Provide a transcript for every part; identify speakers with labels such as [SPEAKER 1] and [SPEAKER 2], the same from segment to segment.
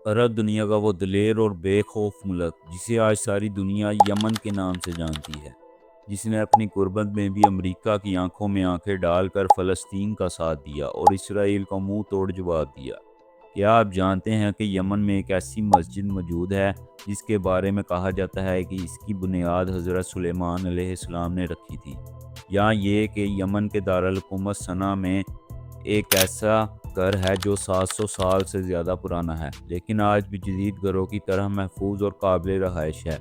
[SPEAKER 1] عرب دنیا کا وہ دلیر اور بے خوف ملک جسے آج ساری دنیا یمن کے نام سے جانتی ہے، جس نے اپنی غربت میں بھی امریکہ کی آنکھوں میں آنکھیں ڈال کر فلسطین کا ساتھ دیا اور اسرائیل کا منہ توڑ جواب دیا۔ کیا آپ جانتے ہیں کہ یمن میں ایک ایسی مسجد موجود ہے جس کے بارے میں کہا جاتا ہے کہ اس کی بنیاد حضرت سلیمان علیہ السلام نے رکھی تھی؟ یا یہ کہ یمن کے دارالحکومت صنعا میں ایک ایسا گھر ہے جو 700 سال سے زیادہ پرانا ہے، لیکن آج بھی جدید گھروں کی طرح محفوظ اور قابل رہائش ہے۔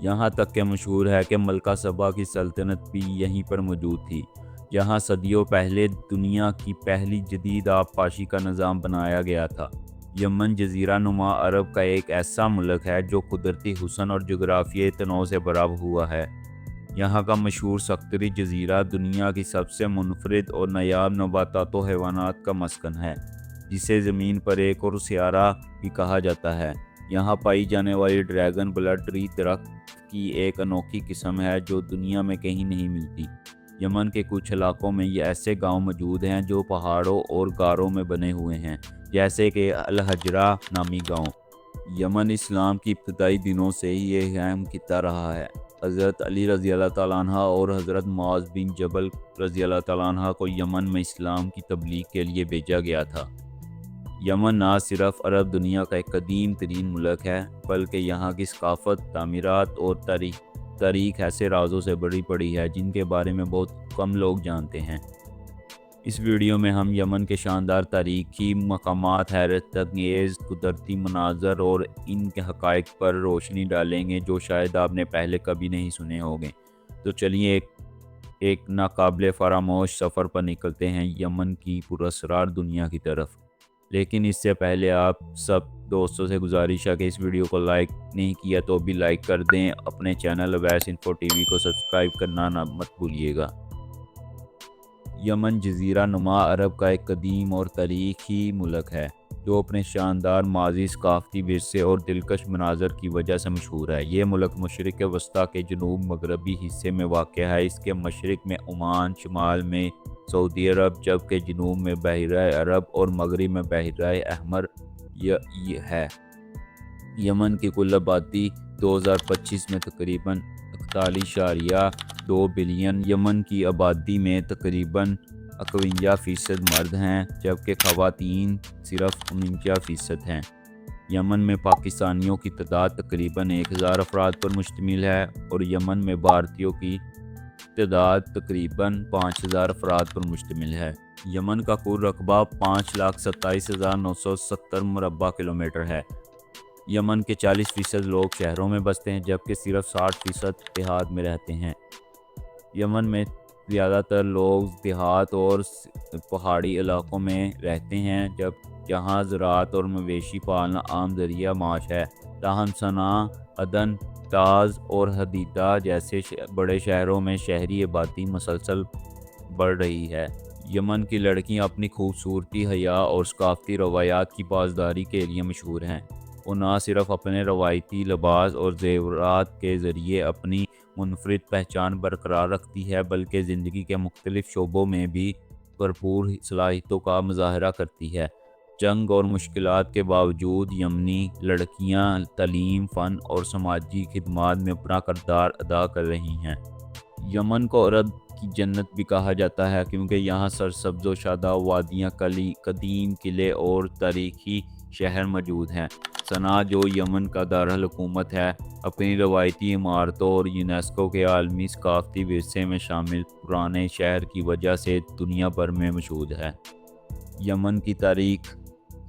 [SPEAKER 1] یہاں تک کہ مشہور ہے کہ ملکہ سبا کی سلطنت بھی یہیں پر موجود تھی، جہاں صدیوں پہلے دنیا کی پہلی جدید آبپاشی کا نظام بنایا گیا تھا۔ یمن جزیرہ نما عرب کا ایک ایسا ملک ہے جو قدرتی حسن اور جغرافیائی تنوع سے بھرا ہوا ہے۔ یہاں کا مشہور سکتری جزیرہ دنیا کی سب سے منفرد اور نایاب نباتات و حیوانات کا مسکن ہے، جسے زمین پر ایک اور سیارہ بھی کہا جاتا ہے۔ یہاں پائی جانے والی ڈریگن بلڈ ٹری درخت کی ایک انوکھی قسم ہے جو دنیا میں کہیں نہیں ملتی۔ یمن کے کچھ علاقوں میں یہ ایسے گاؤں موجود ہیں جو پہاڑوں اور غاروں میں بنے ہوئے ہیں، جیسے کہ الحجرہ نامی گاؤں۔ یمن اسلام کی ابتدائی دنوں سے ہی یہ اہم خطہ رہا ہے۔ حضرت علی رضی اللہ تعالیٰ عنہ اور حضرت معاذ بن جبل رضی اللہ تعالیٰ عنہ کو یمن میں اسلام کی تبلیغ کے لیے بھیجا گیا تھا۔ یمن نہ صرف عرب دنیا کا ایک قدیم ترین ملک ہے، بلکہ یہاں کی ثقافت، تعمیرات اور تاریخ ایسے رازوں سے بڑی پڑی ہے جن کے بارے میں بہت کم لوگ جانتے ہیں۔ اس ویڈیو میں ہم یمن کے شاندار تاریخی مقامات، حیرت انگیز قدرتی مناظر اور ان کے حقائق پر روشنی ڈالیں گے جو شاید آپ نے پہلے کبھی نہیں سنے ہوں گے۔ تو چلیے ایک ناقابل فراموش سفر پر نکلتے ہیں یمن کی پراسرار دنیا کی طرف۔ لیکن اس سے پہلے آپ سب دوستوں سے گزارش ہے کہ اس ویڈیو کو لائک نہیں کیا تو بھی لائک کر دیں، اپنے channel Awais info T V کو سبسکرائب کرنا مت بھولیے گا۔ یمن جزیرہ نما عرب کا ایک قدیم اور تاریخی ملک ہے جو اپنے شاندار ماضی، ثقافتی ورثے اور دلکش مناظر کی وجہ سے مشہور ہے۔ یہ ملک مشرق وسطیٰ کے جنوب مغربی حصے میں واقع ہے۔ اس کے مشرق میں عمان، شمال میں سعودی عرب، جبکہ جنوب میں بحیرہ عرب اور مغرب میں بحیرہ احمر ہے۔ یمن کی کل آبادی 2025 میں تقریباً 41.2 بلین۔ یمن کی آبادی میں تقریباً 51% مرد ہیں، جبکہ خواتین صرف 49% ہیں۔ یمن میں پاکستانیوں کی تعداد تقریباً 1000 افراد پر مشتمل ہے اور یمن میں بھارتیوں کی تعداد تقریباً 5000 افراد پر مشتمل ہے۔ یمن کا کل رقبہ 5,27,970 مربع کلومیٹر ہے۔ یمن کے 40% لوگ شہروں میں بستے ہیں، جبکہ صرف 60% دیہات میں رہتے ہیں۔ یمن میں زیادہ تر لوگ دیہات اور پہاڑی علاقوں میں رہتے ہیں، جہاں زراعت اور مویشی پالنا عام ذریعہ معاش ہے۔ تاہم صنعا، عدن، تعز اور حدیدہ جیسے بڑے شہروں میں شہری آبادی مسلسل بڑھ رہی ہے۔ یمن کی لڑکیاں اپنی خوبصورتی، حیا اور ثقافتی روایات کی پاسداری کے لیے مشہور ہیں۔ وہ نہ صرف اپنے روایتی لباس اور زیورات کے ذریعے اپنی منفرد پہچان برقرار رکھتی ہے، بلکہ زندگی کے مختلف شعبوں میں بھی بھرپور صلاحیتوں کا مظاہرہ کرتی ہے۔ جنگ اور مشکلات کے باوجود یمنی لڑکیاں تعلیم، فن اور سماجی خدمات میں اپنا کردار ادا کر رہی ہیں۔ یمن کو عرب کی جنت بھی کہا جاتا ہے کیونکہ یہاں سرسبز و شاداب وادیاں، قدیم قلعے اور تاریخی شہر موجود ہیں۔ صنعا، جو یمن کا دارالحکومت ہے، اپنی روایتی عمارتوں اور یونیسکو کے عالمی ثقافتی ورثے میں شامل پرانے شہر کی وجہ سے دنیا بھر میں مشہور ہے۔ یمن کی تاریخ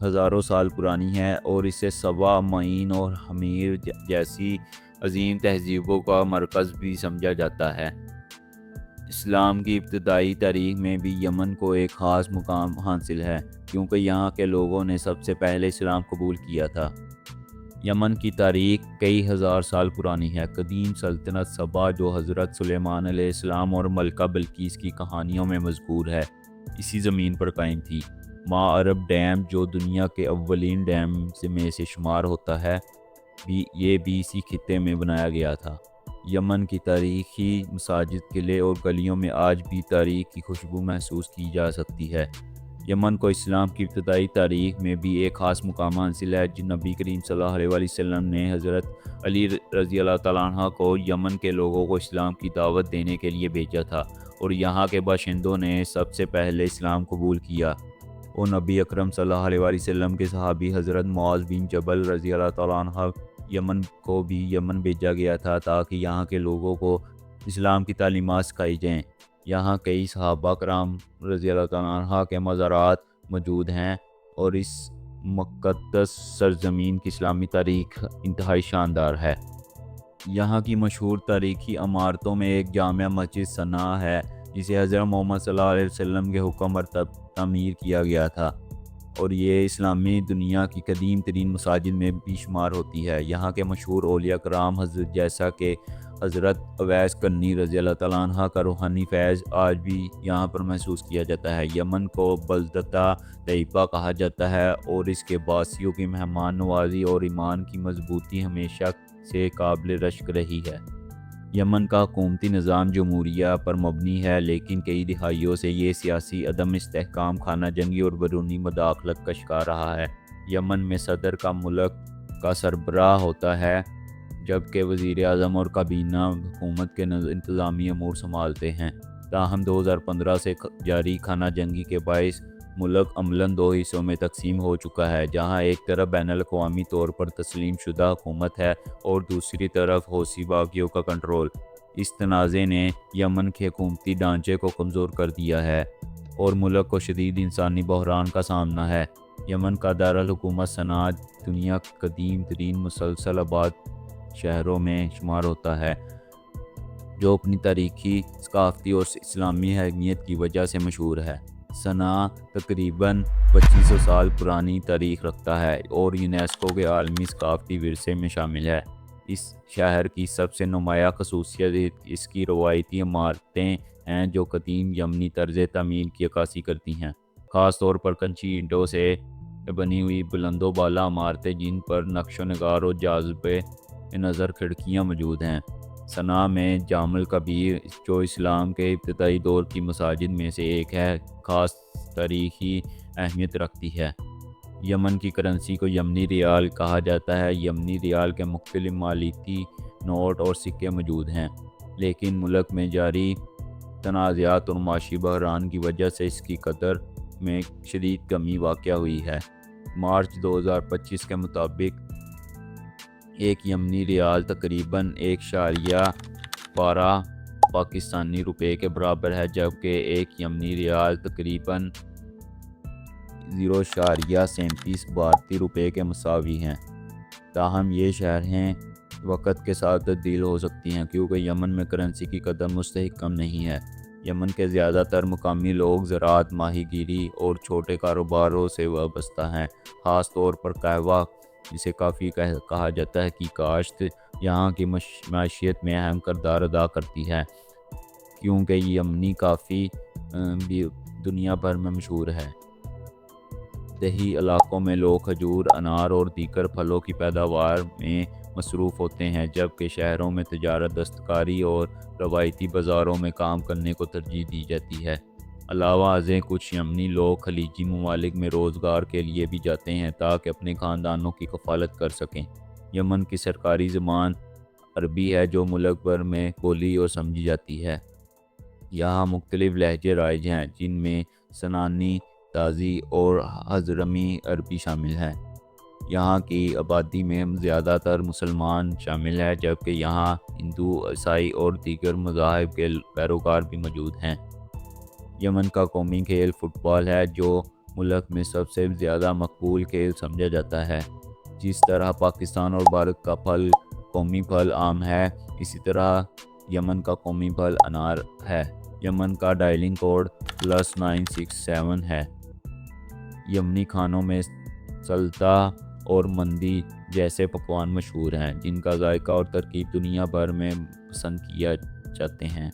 [SPEAKER 1] ہزاروں سال پرانی ہے اور اسے سبا، معین اور حمیر جیسی عظیم تہذیبوں کا مرکز بھی سمجھا جاتا ہے۔ اسلام کی ابتدائی تاریخ میں بھی یمن کو ایک خاص مقام حاصل ہے، کیونکہ یہاں کے لوگوں نے سب سے پہلے اسلام قبول کیا تھا۔ یمن کی تاریخ کئی ہزار سال پرانی ہے۔ قدیم سلطنت سبا، جو حضرت سلیمان علیہ السلام اور ملکہ بلقیس کی کہانیوں میں مذکور ہے، اسی زمین پر قائم تھی۔ ماں عرب ڈیم، جو دنیا کے اولین ڈیم میں سے شمار ہوتا ہے، یہ بھی اسی خطے میں بنایا گیا تھا۔ یمن کی تاریخی مساجد، قلعے اور گلیوں میں آج بھی تاریخ کی خوشبو محسوس کی جا سکتی ہے۔ یمن کو اسلام کی ابتدائی تاریخ میں بھی ایک خاص مقام حاصل ہے۔ نبی کریم صلی اللہ علیہ وسلم نے حضرت علی رضی اللہ تعالیٰ عنہ کو یمن کے لوگوں کو اسلام کی دعوت دینے کے لیے بھیجا تھا، اور یہاں کے باشندوں نے سب سے پہلے اسلام قبول کیا۔ اور نبی اکرم صلی اللہ علیہ وسلم کے صحابی حضرت معاذ بن جبل رضی اللہ تعالیٰ عنہ یمن کو بھی یمن بھیجا گیا تھا تاکہ یہاں کے لوگوں کو اسلام کی تعلیمات سکھائی جائیں۔ یہاں کئی صحابہ کرام رضی اللہ تعالیٰ عنہ کے مزارات موجود ہیں، اور اس مقدس سرزمین کی اسلامی تاریخ انتہائی شاندار ہے۔ یہاں کی مشہور تاریخی عمارتوں میں ایک جامع مسجد صنعاء ہے، جسے حضرت محمد صلی اللہ علیہ وسلم کے حکم پر تعمیر کیا گیا تھا، اور یہ اسلامی دنیا کی قدیم ترین مساجد میں بھی شمار ہوتی ہے۔ یہاں کے مشہور اولیاء کرام حضرت جیسا کہ حضرت اویس کرنی رضی اللہ تعالیٰ عنہ کا روحانی فیض آج بھی یہاں پر محسوس کیا جاتا ہے۔ یمن کو بلدتہ طیبہ کہا جاتا ہے، اور اس کے باسیوں کی مہمان نوازی اور ایمان کی مضبوطی ہمیشہ سے قابل رشک رہی ہے۔ یمن کا حکومتی نظام جمہوریہ پر مبنی ہے، لیکن کئی دہائیوں سے یہ سیاسی عدم استحکام، خانہ جنگی اور بیرونی مداخلت کا شکار رہا ہے۔ یمن میں صدر کا ملک کا سربراہ ہوتا ہے، جبکہ وزیر اعظم اور کابینہ حکومت کے انتظامی امور سنبھالتے ہیں۔ تاہم 2015 سے جاری خانہ جنگی کے باعث ملک عملاً دو حصوں میں تقسیم ہو چکا ہے، جہاں ایک طرف بین الاقوامی طور پر تسلیم شدہ حکومت ہے اور دوسری طرف حوثی باغیوں کا کنٹرول۔ اس تنازع نے یمن کے حکومتی ڈھانچے کو کمزور کر دیا ہے، اور ملک کو شدید انسانی بحران کا سامنا ہے۔ یمن کا دارالحکومت صنعاء دنیا کے قدیم ترین مسلسل آباد شہروں میں شمار ہوتا ہے، جو اپنی تاریخی، ثقافتی اور اسلامی اہمیت کی وجہ سے مشہور ہے۔ صنعاء تقریباً 2500 سال پرانی تاریخ رکھتا ہے اور یونیسکو کے عالمی ثقافتی ورثے میں شامل ہے۔ اس شہر کی سب سے نمایاں خصوصیت اس کی روایتی عمارتیں ہیں، جو قدیم یمنی طرز تعمیر کی عکاسی کرتی ہیں، خاص طور پر کنچی اینٹوں سے بنی ہوئی بلند و بالا عمارتیں جن پر نقش و نگار اور جاذب نظر کھڑکیاں موجود ہیں۔ صنعاء میں جامع الکبیر، جو اسلام کے ابتدائی دور کی مساجد میں سے ایک ہے، خاص تاریخی اہمیت رکھتی ہے۔ یمن کی کرنسی کو یمنی ریال کہا جاتا ہے۔ یمنی ریال کے مختلف مالیاتی نوٹ اور سکے موجود ہیں، لیکن ملک میں جاری تنازعات اور معاشی بحران کی وجہ سے اس کی قدر میں شدید کمی واقع ہوئی ہے۔ مارچ 2025 کے مطابق ایک یمنی ریال تقریباً 1.12 پاکستانی روپے کے برابر ہے، جبکہ ایک یمنی ریال تقریباً 0.37 بھارتی روپے کے مساوی ہیں۔ تاہم یہ شرحیں وقت کے ساتھ تبدیل ہو سکتی ہیں، کیونکہ یمن میں کرنسی کی قدر مستحکم نہیں ہے۔ یمن کے زیادہ تر مقامی لوگ زراعت، ماہی گیری اور چھوٹے کاروباروں سے وابستہ ہیں، خاص طور پر قہوہ، جسے کافی کہا جاتا ہے، کی کاشت یہاں کی معیشت میں اہم کردار ادا کرتی ہے، کیونکہ یمنی کافی بھی دنیا بھر میں مشہور ہے۔ دیہی علاقوں میں لوگ کھجور، انار اور دیگر پھلوں کی پیداوار میں مصروف ہوتے ہیں، جبکہ شہروں میں تجارت، دستکاری اور روایتی بازاروں میں کام کرنے کو ترجیح دی جاتی ہے۔ علاوہ ازیں کچھ یمنی لوگ خلیجی ممالک میں روزگار کے لیے بھی جاتے ہیں تاکہ اپنے خاندانوں کی کفالت کر سکیں۔ یمن کی سرکاری زبان عربی ہے، جو ملک بھر میں بولی اور سمجھی جاتی ہے۔ یہاں مختلف لہجے رائج ہیں، جن میں سنانی، تازی اور حضرمی عربی شامل ہیں۔ یہاں کی آبادی میں زیادہ تر مسلمان شامل ہیں، جبکہ یہاں ہندو، عیسائی اور دیگر مذاہب کے پیروکار بھی موجود ہیں۔ یمن کا قومی کھیل فٹ بال ہے، جو ملک میں سب سے زیادہ مقبول کھیل سمجھا جاتا ہے۔ جس طرح پاکستان اور بھارت کا قومی پھل آم ہے، اسی طرح یمن کا قومی پھل انار ہے۔ یمن کا ڈائلنگ کوڈ +967 ہے۔ یمنی کھانوں میں سلطہ اور مندی جیسے پکوان مشہور ہیں، جن کا ذائقہ اور ترکیب دنیا بھر میں پسند کیا جاتے ہیں۔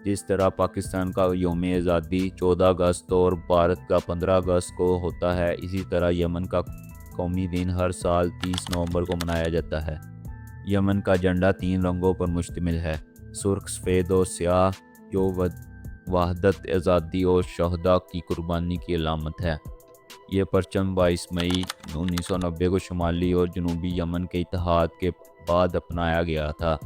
[SPEAKER 1] جس طرح پاکستان کا یوم آزادی 14 اگست اور بھارت کا 15 اگست کو ہوتا ہے، اسی طرح یمن کا قومی دن ہر سال 30 نومبر کو منایا جاتا ہے۔ یمن کا جھنڈا 3 رنگوں پر مشتمل ہے: سرخ، سفید اور سیاہ، جو وحدت، آزادی اور شہداء کی قربانی کی علامت ہے۔ یہ پرچم 22 مئی 1990 کو شمالی اور جنوبی یمن کے اتحاد کے بعد اپنایا گیا تھا۔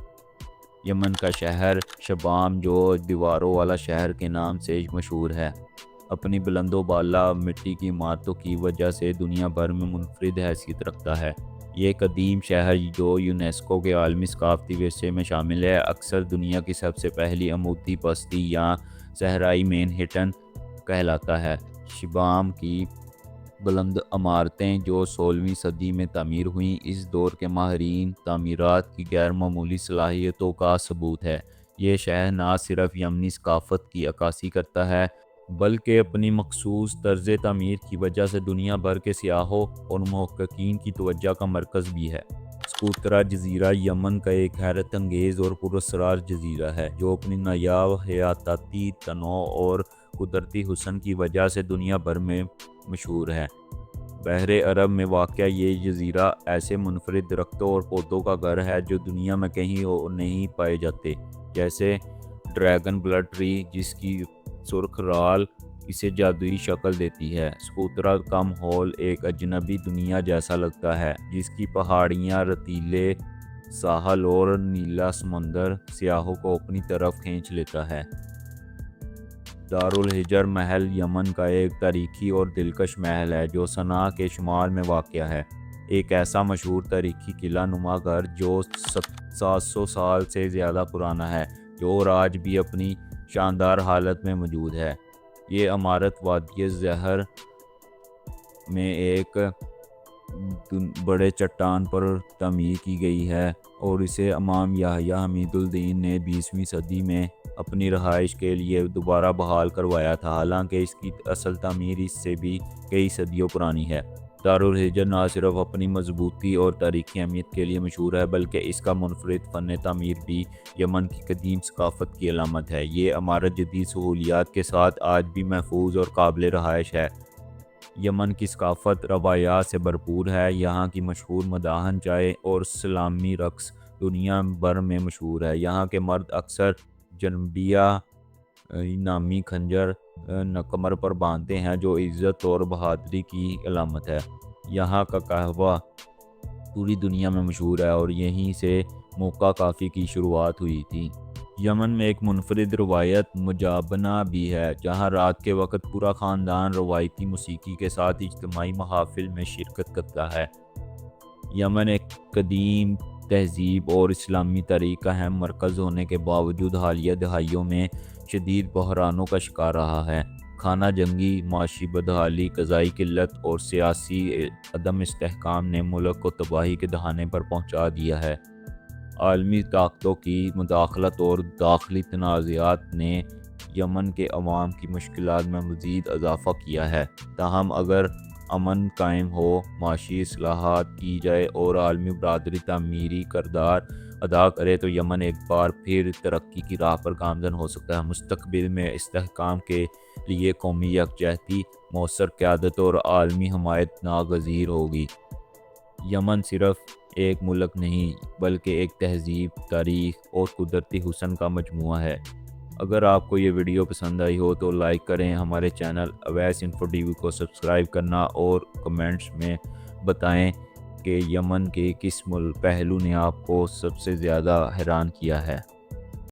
[SPEAKER 1] یمن کا شہر شبام، جو دیواروں والا شہر کے نام سے مشہور ہے، اپنی بلند و بالا مٹی کی عمارتوں کی وجہ سے دنیا بھر میں منفرد حیثیت رکھتا ہے۔ یہ قدیم شہر جو یونیسکو کے عالمی ثقافتی ورثے میں شامل ہے، اکثر دنیا کی سب سے پہلی عمودی بستی یا صحرائی مین ہٹن کہلاتا ہے۔ شبام کی بلند عمارتیں جو 16ویں صدی میں تعمیر ہوئیں، اس دور کے ماہرین تعمیرات کی غیر معمولی صلاحیتوں کا ثبوت ہے۔ یہ شہر نہ صرف یمنی ثقافت کی عکاسی کرتا ہے بلکہ اپنی مخصوص طرز تعمیر کی وجہ سے دنیا بھر کے سیاحوں اور محققین کی توجہ کا مرکز بھی ہے۔ سقوطرہ جزیرہ یمن کا ایک حیرت انگیز اور پراسرار جزیرہ ہے جو اپنی نایاب حیاتیاتی تنوع اور قدرتی حسن کی وجہ سے دنیا بھر میں مشہور ہے۔ بحر عرب میں واقع یہ جزیرہ ایسے منفرد درختوں اور پودوں کا گھر ہے جو دنیا میں کہیں اور نہیں پائے جاتے، جیسے ڈریگن بلڈ ٹری، جس کی سرخ رال اسے جادوئی شکل دیتی ہے۔ سقوطرہ کا ماحول ایک اجنبی دنیا جیسا لگتا ہے، جس کی پہاڑیاں، ریتیلے ساحل اور نیلا سمندر سیاحوں کو اپنی طرف کھینچ لیتا ہے۔ دارالحجر محل یمن کا ایک تاریخی اور دلکش محل ہے جو صنعاء کے شمال میں واقع ہے۔ ایک ایسا مشہور تاریخی قلعہ نما گھر جو 700 سال سے زیادہ پرانا ہے، جو اور آج بھی اپنی شاندار حالت میں موجود ہے۔ یہ عمارت وادی زہر میں ایک بڑے چٹان پر تعمیر کی گئی ہے اور اسے امام یحییٰ حمید الدین نے 20ویں صدی میں اپنی رہائش کے لیے دوبارہ بحال کروایا تھا، حالانکہ اس کی اصل تعمیر اس سے بھی کئی صدیوں پرانی ہے۔ دارالحجر نہ صرف اپنی مضبوطی اور تاریخی اہمیت کے لیے مشہور ہے بلکہ اس کا منفرد فن تعمیر بھی یمن کی قدیم ثقافت کی علامت ہے۔ یہ عمارت جدید سہولیات کے ساتھ آج بھی محفوظ اور قابل رہائش ہے۔ یمن کی ثقافت روایات سے بھرپور ہے۔ یہاں کی مشہور مداحن چائے اور اسلامی رقص دنیا بھر میں مشہور ہے۔ یہاں کے مرد اکثر جنبیہ نامی خنجر کمر پر باندھتے ہیں جو عزت اور بہادری کی علامت ہے۔ یہاں کا قہوہ پوری دنیا میں مشہور ہے اور یہیں سے موکا کافی کی شروعات ہوئی تھی۔ یمن میں ایک منفرد روایت مجابنہ بھی ہے، جہاں رات کے وقت پورا خاندان روایتی موسیقی کے ساتھ اجتماعی محافل میں شرکت کرتا ہے۔ یمن ایک قدیم تہذیب اور اسلامی تاریخ کا اہم مرکز ہونے کے باوجود حالیہ دہائیوں میں شدید بحرانوں کا شکار رہا ہے۔ خانہ جنگی، معاشی بدحالی، غذائی قلت اور سیاسی عدم استحکام نے ملک کو تباہی کے دہانے پر پہنچا دیا ہے۔ عالمی طاقتوں کی مداخلت اور داخلی تنازعات نے یمن کے عوام کی مشکلات میں مزید اضافہ کیا ہے۔ تاہم اگر امن قائم ہو، معاشی اصلاحات کی جائے اور عالمی برادری تعمیری کردار ادا کرے تو یمن ایک بار پھر ترقی کی راہ پر گامزن ہو سکتا ہے۔ مستقبل میں استحکام کے لیے قومی یکجہتی، مؤثر قیادت اور عالمی حمایت ناگزیر ہوگی۔ یمن صرف ایک ملک نہیں بلکہ ایک تہذیب، تاریخ اور قدرتی حسن کا مجموعہ ہے۔ اگر آپ کو یہ ویڈیو پسند آئی ہو تو لائک کریں، ہمارے channel Awais info T V کو سبسکرائب کرنا اور کمنٹس میں بتائیں کہ یمن کے کس پہلو نے آپ کو سب سے زیادہ حیران کیا ہے۔